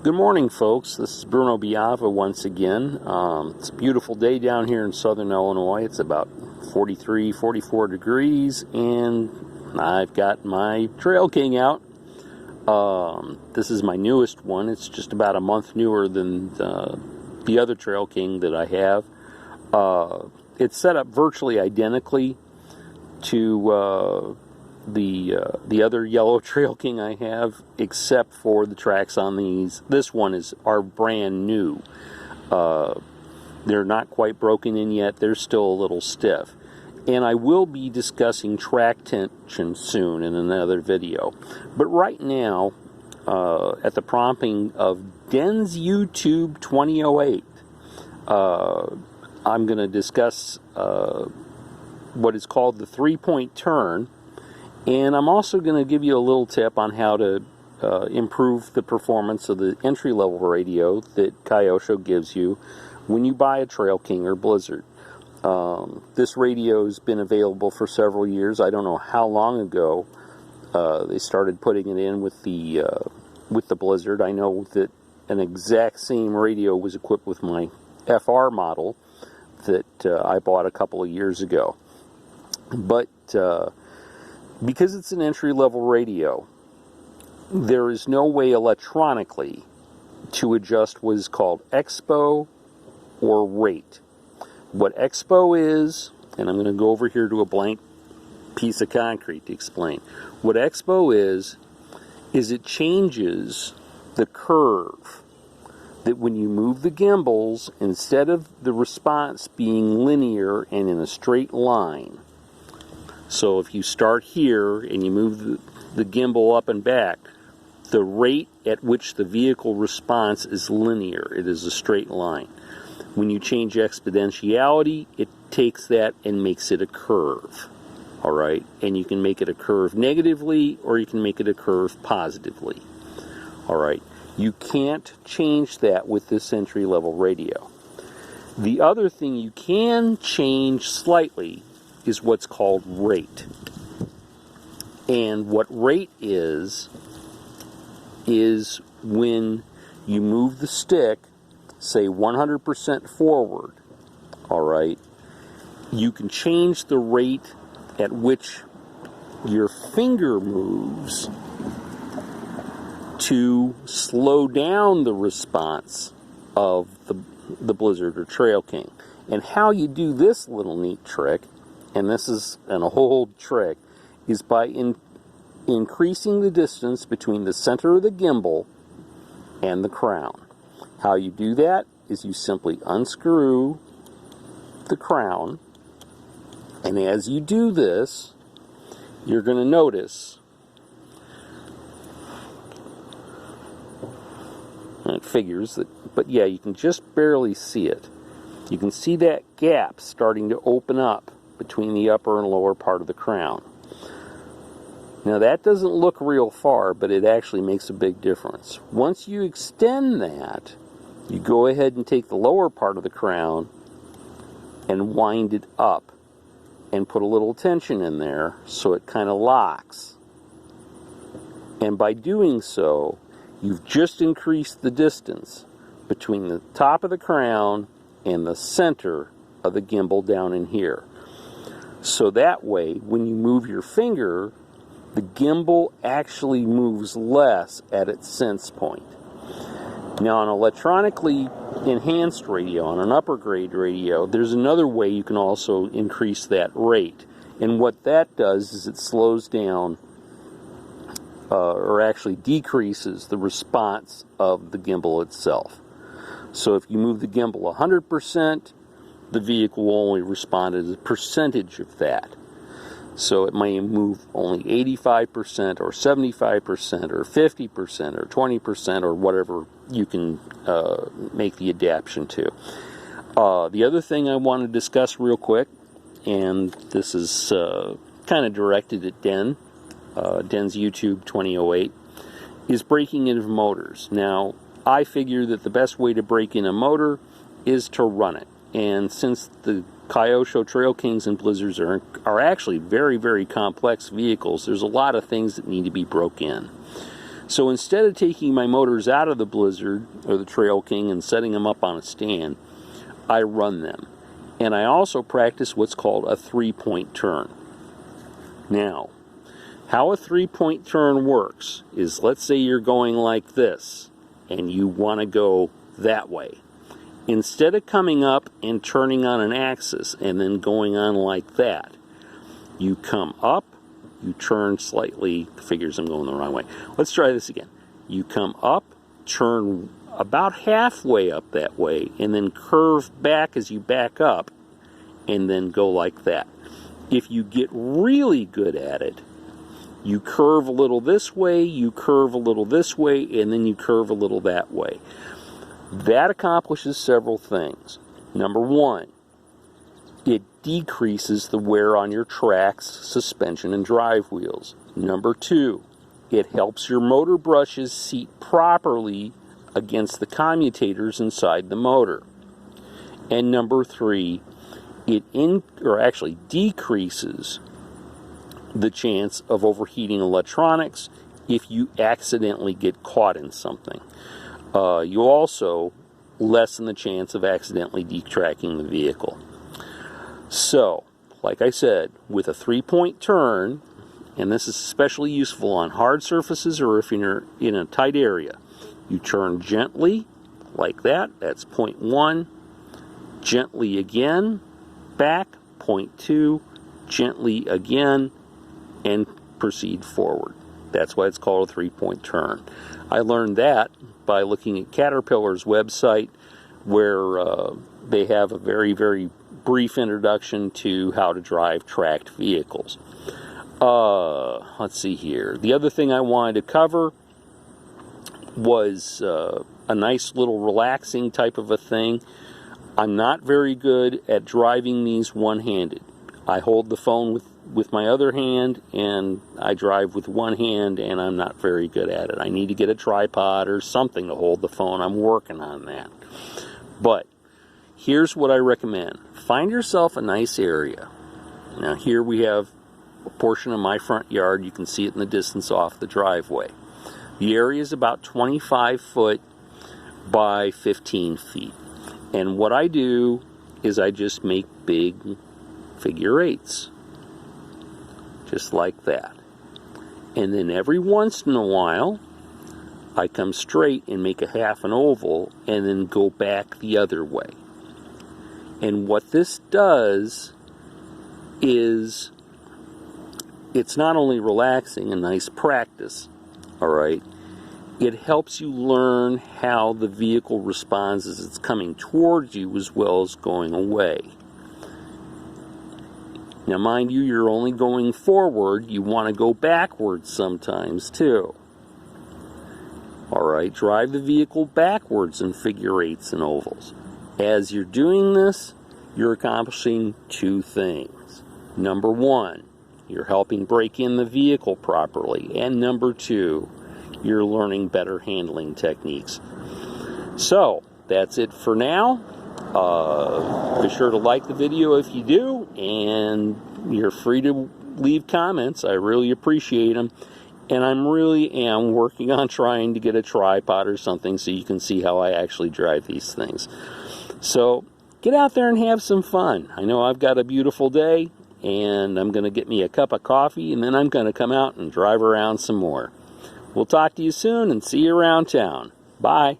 Good morning, folks. This is Bruno Biava once again. It's a beautiful day down here in southern Illinois. It's about 43, 44 degrees, and I've got my Trail King out. This is my newest one. It's just about a month newer than the other Trail King that I have. It's set up virtually identically to the other yellow Trail King I have, except for the tracks on these. This one are brand new. They're not quite broken in yet. They're still a little stiff. And I will be discussing track tension soon in another video. But right now, at the prompting of Den's YouTube 2008, I'm going to discuss what is called the three-point turn. And I'm also going to give you a little tip on how to improve the performance of the entry-level radio that Kyosho gives you when you buy a Trail King or Blizzard. This radio has been available for several years. I don't know how long ago they started putting it in with the Blizzard. I know that an exact same radio was equipped with my FR model that I bought a couple of years ago. But because it's an entry-level radio, there is no way electronically to adjust what is called expo or rate. What expo is, and I'm going to go over here to a blank piece of concrete to explain. What expo is it changes the curve. That when you move the gimbals, instead of the response being linear and in a straight line, so if you start here and you move the gimbal up and back, the rate at which the vehicle responds is linear. It is a straight line. When you change exponentiality, it takes that and makes it a curve. All right? And you can make it a curve negatively or you can make it a curve positively. All right? You can't change that with this entry-level radio. The other thing you can change slightly is what's called rate. And what rate is when you move the stick, say 100% forward, all right, you can change the rate at which your finger moves to slow down the response of the Blizzard or Trail King. And how you do this little neat trick, and this is an old trick, is by increasing the distance between the center of the gimbal and the crown. How you do that is you simply unscrew the crown, and as you do this, you're going to notice, and it figures that, but yeah, you can just barely see it. You can see that gap starting to open up between the upper and lower part of the crown. Now that doesn't look real far, but it actually makes a big difference. Once you extend that, you go ahead and take the lower part of the crown and wind it up and put a little tension in there so it kind of locks. And by doing so, you've just increased the distance between the top of the crown and the center of the gimbal down in here. So that way, when you move your finger, the gimbal actually moves less at its sense point. Now, on an electronically enhanced radio, on an upper grade radio, there's another way you can also increase that rate. And what that does is it slows down, or actually decreases the response of the gimbal itself. So if you move the gimbal 100%, the vehicle will only respond as a percentage of that. So it may move only 85% or 75% or 50% or 20% or whatever you can make the adaptation to. The other thing I want to discuss real quick, and this is kind of directed at Den's YouTube 2008, is breaking in of motors. Now, I figure that the best way to break in a motor is to run it. And since the Kyosho Trail Kings and Blizzards are actually very, very complex vehicles, there's a lot of things that need to be broke in. So instead of taking my motors out of the Blizzard or the Trail King and setting them up on a stand, I run them. And I also practice what's called a 3-point turn. Now, how a 3-point turn works is, let's say you're going like this and you want to go that way. Instead of coming up and turning on an axis and then going on like that, you come up, you turn slightly, figures I'm going the wrong way. Let's try this again. You come up, turn about halfway up that way, and then curve back as you back up, and then go like that. If you get really good at it, you curve a little this way, you curve a little this way, and then you curve a little that way. That accomplishes several things. Number one, it decreases the wear on your tracks, suspension, and drive wheels. Number two, it helps your motor brushes seat properly against the commutators inside the motor. And number three, it actually decreases the chance of overheating electronics if you accidentally get caught in something. You also lessen the chance of accidentally detracking the vehicle. So, like I said, with a 3-point turn, and this is especially useful on hard surfaces or if you're in a tight area, you turn gently, like that, that's point 1, gently again, back, point 2, gently again, and proceed forward. That's why it's called a 3-point turn. I learned that by looking at Caterpillar's website, where they have a very, very brief introduction to how to drive tracked vehicles. Let's see here. The other thing I wanted to cover was a nice little relaxing type of a thing. I'm not very good at driving these one-handed. I hold the phone with my other hand, and I drive with one hand, and I'm not very good at it. I need to get a tripod or something to hold the phone. I'm working on that. But here's what I recommend. Find yourself a nice area. Now here we have a portion of my front yard. You can see it in the distance off the driveway. The area is about 25 foot by 15 feet. And what I do is I just make big figure 8s. Just like that. And then every once in a while, I come straight and make a half an oval and then go back the other way. And what this does is, it's not only relaxing and nice practice, all right, it helps you learn how the vehicle responds as it's coming towards you as well as going away. Now, mind you, you're only going forward. You want to go backwards sometimes, too. All right, drive the vehicle backwards in figure 8s and ovals. As you're doing this, you're accomplishing two things. Number one, you're helping break in the vehicle properly. And number two, you're learning better handling techniques. So, that's it for now. Be sure to like the video if you do, and you're free to leave comments. I really appreciate them. And I really am working on trying to get a tripod or something so you can see how I actually drive these things. So, get out there and have some fun. I know I've got a beautiful day, and I'm going to get me a cup of coffee, and then I'm going to come out and drive around some more. We'll talk to you soon and see you around town. Bye.